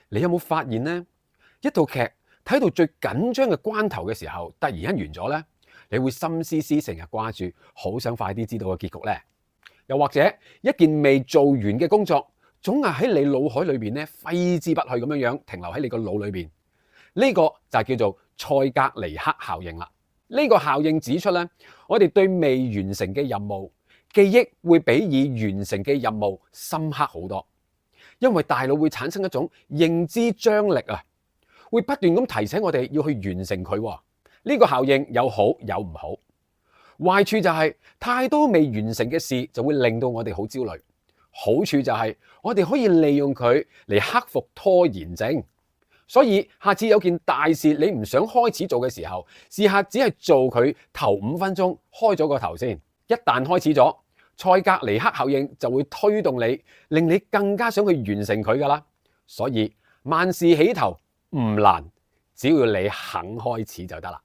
你有冇發現呢？一套劇睇到最緊張嘅關頭嘅時候，突然間完咗呢，你會心思思成日掛住，好想快啲知道個結局呢？又或者一件未做完嘅工作，總係喺你腦海裏邊咧揮之不去咁樣停留喺你個腦裏邊。呢個就係叫做塞格尼克效應啦。呢個效應指出咧，我哋對未完成嘅任務記憶會比已完成嘅任務深刻好多，因為大腦會產生一種認知張力啊，會不斷咁提醒我哋要去完成佢。呢個效應有好有唔好。壞處就係太多未完成嘅事就會令到我哋好焦慮。好處就係我哋可以利用佢嚟克服拖延症。所以下次有件大事你唔想開始做嘅時候，試下只係做佢頭5分鐘，開咗個頭先。一旦開始咗，塞格尼克效應就會推動你，令你更加想去完成佢㗎啦。所以萬事起頭唔難，只要你肯開始就得啦。